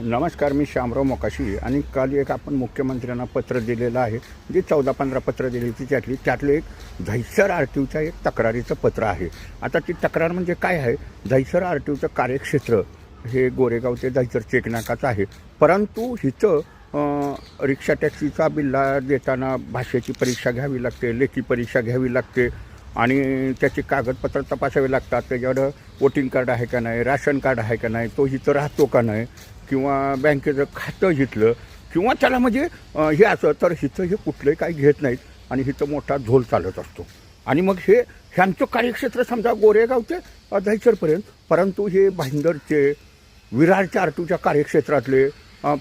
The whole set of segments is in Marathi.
नमस्कार, मी श्यामराव मोकाशी आणि काल एक आपण मुख्यमंत्र्यांना पत्र दिलेलं आहे. जी 14-15 पत्र दिली होती त्यातलं एक दहिसर आरटीओच्या एक तक्रारीचं पत्र आहे. आता ती तक्रार म्हणजे काय आहे, दहिसर आरटीओचं कार्यक्षेत्र हे गोरेगाव ते दहिसर चेकनाकाचं आहे. परंतु इथं रिक्षा टॅक्सीचा बिल्ला देताना भाषेची परीक्षा घ्यावी लागते, लेखी परीक्षा घ्यावी लागते आणि त्याची कागदपत्र तपासावी लागतात. त्याच्यावर वोटिंग कार्ड आहे का नाही, राशन कार्ड आहे का नाही, तो इथं राहतो का नाही, किंवा बँकेचं खातं घेतलं किंवा त्याला म्हणजे हे असं तर इथं हे कुठलंही काही घेत नाहीत आणि इथं मोठा झोल चालत असतो. आणि मग ह्यांचं कार्यक्षेत्र समजा गोरेगाव ते दहिसरपर्यंत, परंतु हे भाईंदरचे विरारच्या आरटीओच्या कार्यक्षेत्रातले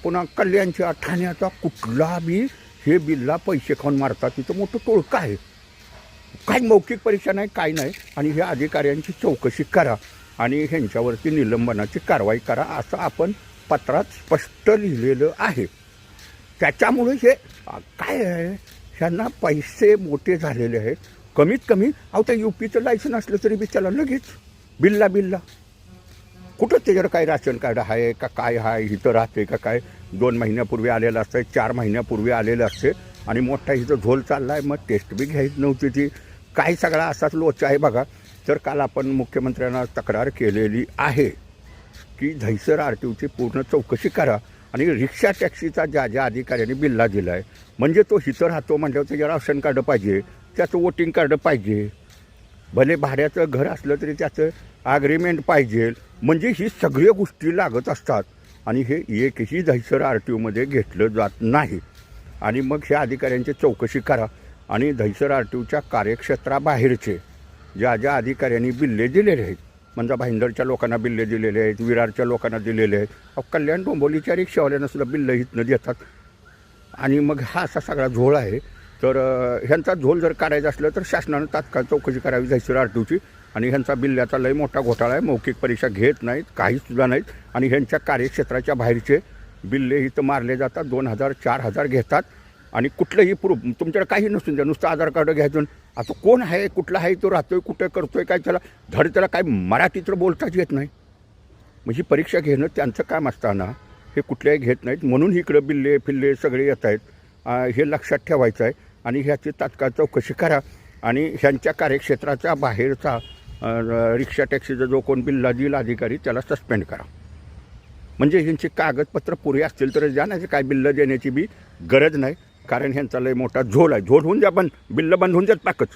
पुन्हा कल्याणच्या ठाण्याचा कुठला बी हे बिल्ला पैसे खाऊन मारतात. तिथं मोठं टोळकं आहे. काही मौखिक परीक्षा नाही, काही नाही. आणि ह्या अधिकाऱ्यांची चौकशी करा आणि ह्यांच्यावरती निलंबनाची कारवाई करा असं आपण पत्रात स्पष्ट लिहिलेलं आहे. त्याच्यामुळे हे काय आहे, ह्यांना पैसे मोठे झालेले आहेत. कमीत कमी त्या UPचं लायसन असलं तरी बी त्याला लगेच बिल्ला कुठं त्याच्यावर काय राशन कार्ड आहे का काय आहे, इथं राहते का काय, 2 महिन्यापूर्वी आलेलं असतं, 4 महिन्यापूर्वी आलेलं असते आणि मोठा इथं झोल चालला आहे. मग टेस्ट बी घ्यायची नव्हती ती, काय सगळा असाच लोचा आहे बघा. तर काल आपण मुख्यमंत्र्यांना तक्रार केलेली आहे की दहिसर आरटीओची पूर्ण चौकशी करा आणि रिक्षा टॅक्सीचा ज्या अधिकाऱ्यांनी बिल्ला दिला आहे, म्हणजे तो इथं राहतो म्हटल्यावर त्याचं राशन कार्ड पाहिजे, त्याचं वोटिंग कार्ड पाहिजे, भले भाड्याचं घर असलं तरी त्याचं ॲग्रीमेंट पाहिजे. म्हणजे ही सगळ्या गोष्टी लागत असतात आणि हे एकही दहिसर आरटीओमध्ये घेतलं जात नाही. आणि मग ह्या अधिकाऱ्यांची चौकशी करा आणि दहिसर आरटीओच्या कार्यक्षेत्राबाहेरचे ज्या अधिकाऱ्यांनी बिल्ले दिलेले आहेत, म्हणजे भाईंदरच्या लोकांना बिल्ले दिलेले आहेत, विरारच्या लोकांना दिलेले आहेत, कल्याण डोंबिवलीच्या रिक्षावाल्यांना सुद्धा बिल्लं इथनं देतात. आणि मग हा असा सगळा झोळ आहे. तर ह्यांचा झोल जर काढायचा असलं तर शासनानं तात्काळ चौकशी करावी दहिसर आरटीओची. आणि ह्यांचा बिल्ल्याचा लय मोठा घोटाळा आहे. मौखिक परीक्षा घेत नाहीत, काहीसुद्धा नाहीत. आणि ह्यांच्या कार्यक्षेत्राच्या बाहेरचे बिल्ले इथं मारले जातात, 2000-4000 घेतात. आणि कुठलंही प्रूफ तुमच्याकडे काही नसून द्या, नुसतं आधार कार्ड घ्यायचं. आता कोण आहे, कुठला आहे, तो राहतोय कुठं, करतोय काय, त्याला काय मराठी तर बोलताच येत नाही. म्हणजे परीक्षा घेणं त्यांचं काम असताना हे कुठल्याही घेत नाहीत. म्हणून इकडं बिल्ले फिल्ले सगळे येत आहेत. हे लक्षात ठेवायचं आहे आणि ह्याची तात्काळ चौकशी करा. आणि ह्यांच्या कार्यक्षेत्राच्या बाहेरचा रिक्षा टॅक्सीचा जो कोण बिल्ला देईल अधिकारी त्याला सस्पेंड करा. म्हणजे ह्यांची कागदपत्र पुरे असतील तर द्या, नाही काय बिल्लं देण्याची बी गरज नाही. कारण ह्यांचा लय मोठा झोल आहे. झोल होऊन द्या, पण बिल्लं बंद होऊन द्यात पाकच.